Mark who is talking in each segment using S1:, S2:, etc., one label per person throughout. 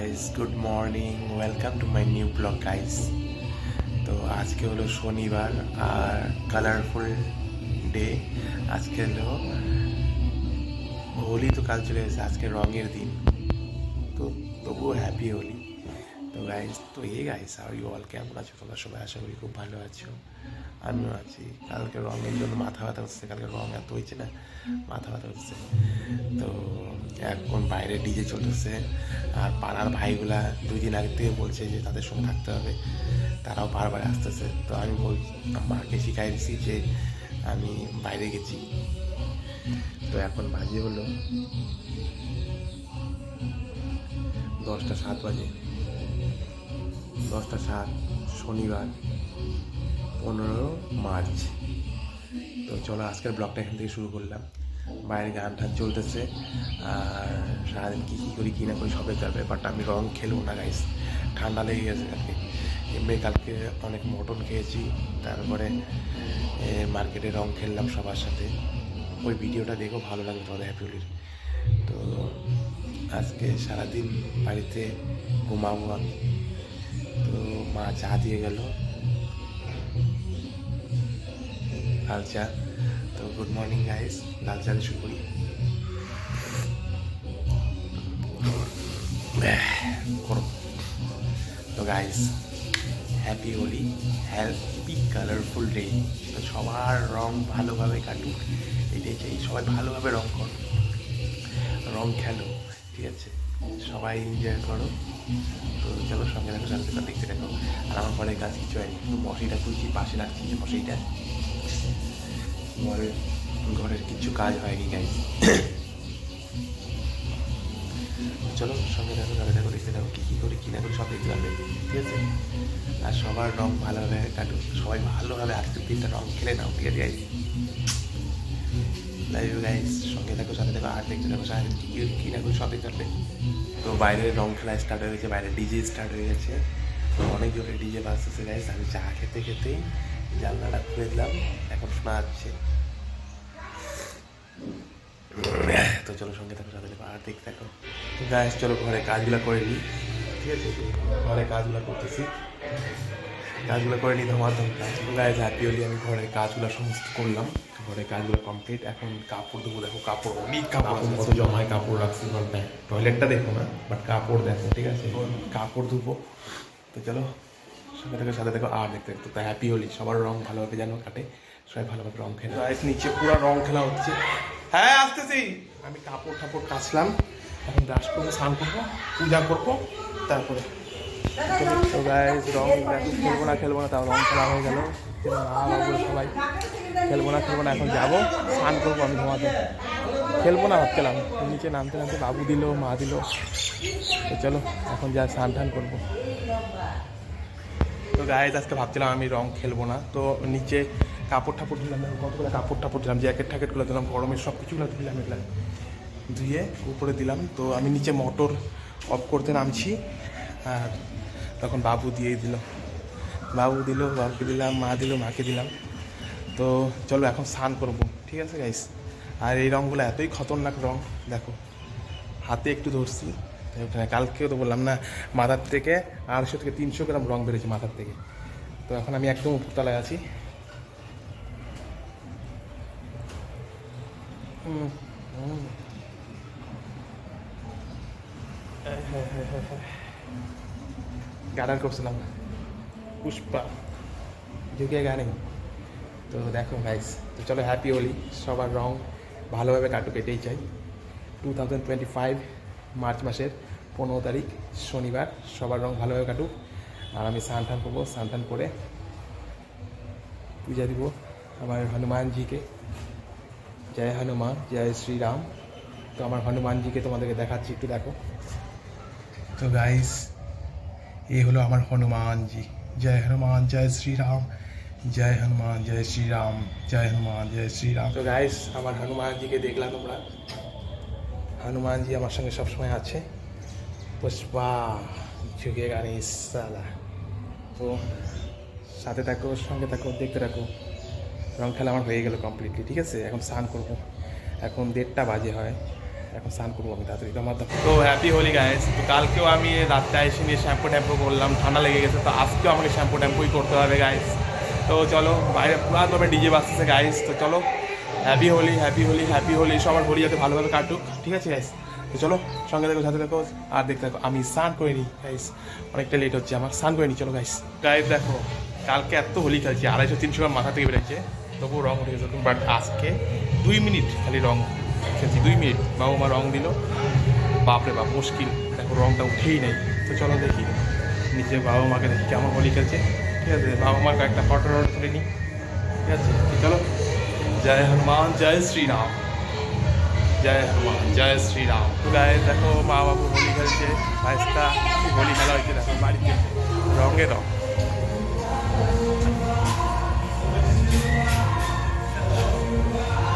S1: Guys, good morning, welcome to my new blog guys. তো আজকে হলো শনিবার আর কালারফুল ডে। আজকে হলো হোলি, তো কাল চলে এসেছে, আজকে রঙের দিন। তো তবুও হ্যাপি হোলি। তো গাইস, তো গাইস, আর ইউ অল কেমন আছো তোমরা সবাই? আশা করি খুব ভালো আছো, আমিও আছি। কালকে রঙের জন্য মাথা ব্যথা হচ্ছে, কালকে রঙ এত হয়েছে না, মাথা ব্যথা হচ্ছে। তো এখন বাইরে ডিজে চলতেছে, আর পাড়ার ভাইগুলা 2 দিন আগে থেকে বলছে যে তাদের সঙ্গে থাকতে হবে, তারাও বারবার আসতেছে। তো আমি মাকে শিখাই দিচ্ছি যে আমি বাইরে গেছি। তো এখন বাজে হলো 10:07 বাজে, 10:07, শনিবার 15 মার্চ। তো চলো আজকের ব্লগটা এখান থেকে শুরু করলাম। বাইরে গান টান চলতেছে, আর সারাদিন কী করি কী না করি সবাই যাবে। বাট আমি রং খেলবো না গাইস, ঠান্ডা লেগে গেছে কালকে। এমনি কালকে অনেক মটন খেয়েছি, তারপরে মার্কেটে রং খেললাম সবার সাথে। ওই ভিডিওটা দেখো, ভালো লাগবে তোমাদের হ্যাপি হোলির। তো আজকে সারাদিন বাড়িতে ঘুমাবো আমি। তো মা চা দিয়ে গেল, লাল চা। তো গুড মর্নিং গাইস, লাল চা দিয়ে শুরু করি। তো guys, happy Holi, happy colourful day. তো সবার রং ভালোভাবে কাটুক, এটাই চাই। সবাই ভালোভাবে রং করো, রং খেলো, ঠিক আছে? সবাই এনজয় করো। তো চলো সঙ্গে দেখো, সাথে দেখতে দেখো। আর আমার ঘরের কাজ কিছু হয়নি, শুধু মশারিটা খুলছি, পাশে রাখছি যে মশারিটা। ঘরের কিছু কাজ হয়নি গাইস। চলো সঙ্গে দেখো, সাথে দেখো, দেখতে দেখো, কী করি কী না করি সব দেখতে পারবে, ঠিক আছে? আর সবার রং ভালোভাবে কাটুক, সবাই ভালোভাবে আজকের দিনটা রং খেলে নাও, ঠিক আছে গাইস? লাভ ইউ গাইস, সঙ্গে দেখো, সাথে দেখো, আর দেখতে দেখো, সারাদিন কী না করি সব দেখতে পারবে। তো বাইরে রং খেলা স্টার্ট হয়ে গেছে, বাইরে ডিজে স্টার্ট হয়ে গেছে। তো অনেক জোরে ডিজে বাজতেছে গাইস। আমি চা খেতে খেতেই জানলাটা খুলে দিলাম, এখন শোনা যাচ্ছে। তো চলো সঙ্গে থাকো, সাথে দেখো, আর দেখতে থাকো। গাইস চলো ঘরে কাজগুলো করে নিই, ঠিক আছে? ঘরে কাজগুলো করতেছি, কাজগুলো করে নিই ধমাধম কাজ। গাইস হ্যাপি হোলি, আমি ঘরের কাজগুলো সমস্ত করলাম, ঘরের কাজগুলো কমপ্লিট। এখন কাপড় ধুবো। দেখো কাপড়, অনেক কাপড় কত জমায় কাপড় রাখছি ঘরটায়। টয়লেটটা দেখো না, বাট কাপড় দেখো, ঠিক আছে? কাপড় ধুবো। তো চলো সঙ্গে দেখো, সাথে দেখো, আর দেখতে দেখতে। তো হ্যাপি হোলি, সবার রং ভালোভাবে যেন কাটে, সবাই ভালোভাবে রং খেলে। গাইস নিচে পুরো রং খেলা হচ্ছে। হ্যাঁ আসতেছি। আমি কাপড় টাপড় কাচলাম, এখন ব্রাশ করবো, স্নান করবো, পূজা করবো, তারপরে তো গাইস রং খেলবো না তাও রং খেলা হয়ে গেল। সবাই খেলবো না, এখন যাবো, স্নান করবো। আমি ঘুমাতে খেলবো না ভাবছিলাম, নিচে নামতে নামতে বাবু দিল, মা দিল। তো চলো এখন যা স্নান টান করবো। তো গাইস আজকে ভাবছিলাম আমি রং খেলবো না, তো নিচে কাপড় ঠাপড় দিলাম, কতগুলো কাপড় টাপড় দিলাম, জ্যাকেট ট্যাকেটগুলো দিলাম, গরমের সব কিছুগুলো দিলাম, এগুলো ধুয়ে উপরে দিলাম। তো আমি নিচে মোটর অফ করতে নামছি, আর তখন বাবু দিয়েই দিল, বাবুকে দিলাম, মা দিল, মাকে দিলাম। তো চলো এখন স্নান করবো, ঠিক আছে গাইস? আর এই রঙগুলো এতই খতরনাক রং, দেখো হাতে একটু ধরছি। কালকেও তো বললাম না, মাথার থেকে 250 থেকে 300 গ্রাম রং বেড়েছে মাথার থেকে। তো এখন আমি একদম উপরতলায় আছি। গান করছিলাম পুষ্পা ঝুঁকে গানে। তো দেখো গাইস, তো চলো হ্যাপি হোলি, সবার রং ভালোভাবে কাটুক, এটাই চাই। 2025 মার্চ মাসের 15 তারিখ শনিবার, সবার রং ভালোভাবে কাটুক। আর আমি স্নান টান করবো, স্নান টান করে পূজা দিব আমার হনুমানজিকে। জয় হনুমান, জয় শ্রীরাম। তো আমার হনুমানজিকে তোমাদেরকে দেখাচ্ছি, একটু দেখো। তো গাইস এই হলো আমার হনুমানজি। জয় হনুমান, জয় শ্রীরাম, জয় হনুমান, জয় শ্রীরাম, জয় হনুমান, জয় শ্রীরাম। তো গাইস আমার হনুমানজিকে দেখলাম তোমরা, হনুমানজি আমার সঙ্গে সবসময় আছে। পুষ্পা ঝুঁকে গানে সালা। তো সাথে থাকো, সঙ্গে থাকো, দেখতে থাকো। রং খেলা আমার হয়ে গেল কমপ্লিটলি, ঠিক আছে? এখন স্নান করবো, এখন 1:30 বাজে হয়। এখন স্নান করবো আমি তাড়াতাড়ি ধমাধম। তো হ্যাপি হোলি গাইস। তো কালকেও আমি রাতটা এসে নিয়ে শ্যাম্পু ট্যাম্পু করলাম, ঠান্ডা লেগে গেছে, তো আজকেও আমাকে শ্যাম্পু ট্যাম্পুই করতে হবে গাইস। তো চলো, বাইরে পুরা তবে ডিজে বাজতেছে গাইস। তো চলো, happy Holi, happy Holi, happy Holi. সবার হোলি যাতে ভালোভাবে কাটুক, ঠিক আছে গাইস। তো চলো, সঙ্গে দেখো, সাথে দেখো, আর দেখতে থাকো। আমি স্নান করে নিই গাইস, অনেকটা লেট হচ্ছে আমার, স্নান করে নিই। চলো গাইস। গাইস দেখো, কালকে এত হোলি খেলছি, 250-300 গ্রাম মাথা থেকে বেরোচ্ছে, তবুও রং উঠে গেছে। বাট আজকে 2 মিনিট খালি রং খেলছি, 2 মিনিট বাবু মা রং দিল, বাপরে বাপ মুশকিল, দেখো রংটা উঠেই নেই। তো চলো দেখি নিচে বাবা মাকে দেখি কেমন হোলি খেলছে, ঠিক আছে। বাবা মার একটা ফটো তুলে নিই, ঠিক আছে। চলো, জয় হনুমান জয় শ্রীরাম, জয় হনুমান জয় শ্রীরাম। তো গায়ে দেখো মা বাবু হোলি খেলছে, বাইশটা হোলি খেলা হয়েছে দেখো বাড়িতে, রঙে রং।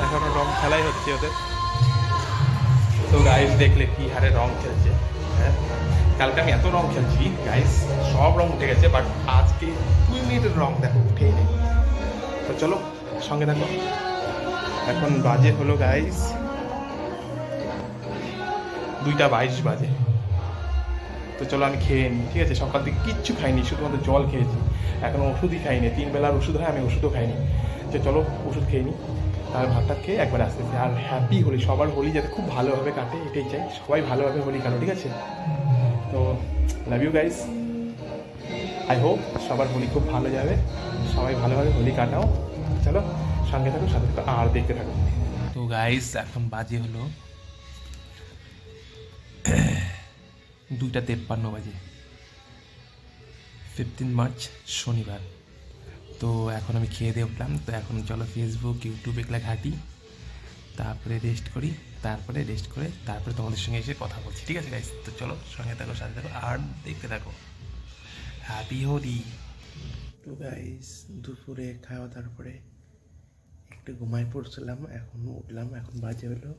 S1: এখনো রং খেলাই হচ্ছে ওদের। তো গাইস দেখলে কি হারে রং খেলছে, হ্যাঁ। কালকে আমি এত রং খেলছি গাইস, সব রং উঠে গেছে, বাট আজকে 2 মিনিটের রং দেখো উঠেই নেই। তো চলো সঙ্গে দেখো। এখন বাজে হলো গাইস 2:22 বাজে। তো চলো আমি খেয়ে নিই, ঠিক আছে। সকাল থেকে কিচ্ছু খাইনি, শুধুমাত্র জল খেয়েছি, এখনো ওষুধই খাইনি। 3 বেলার ওষুধ হয়, আমি ওষুধও খাইনি। তো চলো ওষুধ খেয়ে নিই, তার ভাতটা খেয়ে একবার আসতেছি। আর হ্যাপি হোলি, সবার হোলি যাতে খুব ভালোভাবে কাটে এটাই চাই, সবাই ভালোভাবে হোলি কাটো, ঠিক আছে। তো love you guys, I hope সবার হোলি খুব ভালো যাবে, সবাই ভালোভাবে হোলি কাটাও। চলো সঙ্গে থাকো, সাথে থাকো, আর দেখতে থাকো। তো গাইস এখন বাজে হলো 2:53 বাজে, 15 মার্চ শনিবার। তো এখন আমি খেয়ে দিয়ে উঠলাম। তো এখন চলো ফেসবুক ইউটিউব এগুলো ঘাঁটি, তারপরে রেস্ট করি, তারপরে রেস্ট করে তারপরে তোমাদের সঙ্গে এসে কথা বলছি, ঠিক আছে গাইস। তো চলো সঙ্গে থাকো, সাথে থাকো, আর দেখতে থাকো। হ্যাপি হোলি। তো গাইস দুপুরে খাওয়া দাওয়ার পরে একটু ঘুমাই পড়ছিলাম, এখন উঠলাম, এখন বাজে হলো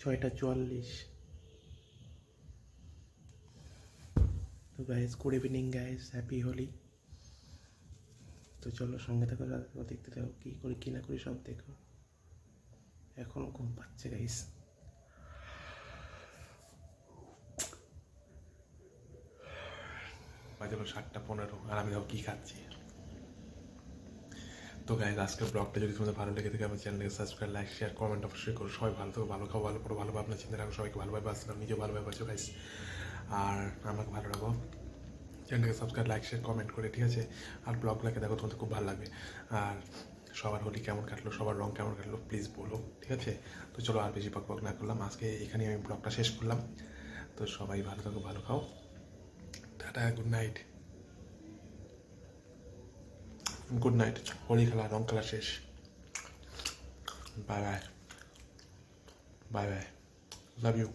S1: 6:44। তো guys good evening guys, happy Holi. তো চলো সঙ্গে থাকো, দেখতে থাকো, কী করি কী না করি সব দেখো। এখনও ঘুম পাচ্ছে গাইস। বাজে হলো 7:15, আর আমি দেখো কী খাচ্ছি। তো গাইস আজকের ব্লগটা যদি তোমাদের ভালো লেগে থাকে, আমার চ্যানেলকে সাবস্ক্রাইব, লাইক, শেয়ার, কমেন্ট অবশ্যই করো। সবাই ভালো থাকো, ভালো খাও, ভালো পড়ো, ভালো ভাবনা চিন্তা রাখো, সবাইকে ভালোভাবে আসলাম, নিজেও ভালোভাবে আছো গাইস। আর আমাকে ভালো রাখো, চ্যানেলকে সাবস্ক্রাইব, লাইক, শেয়ার, কমেন্ট করে, ঠিক আছে। আর ব্লগগুলোকে দেখো, তোমাদের খুব ভালো লাগবে। আর সবার হোলি কেমন কাটলো, সবার রং কেমন কাটলো প্লিজ বলো, ঠিক আছে। তো চলো আর বেশি বক না করলাম, আজকে এখানেই আমি ব্লগটা শেষ করলাম। তো সবাই ভালো থাকো, ভালো খাও, tata, good night, good night. Holi খেলা, রং খেলা শেষ। Bye bye, bye bye, love you.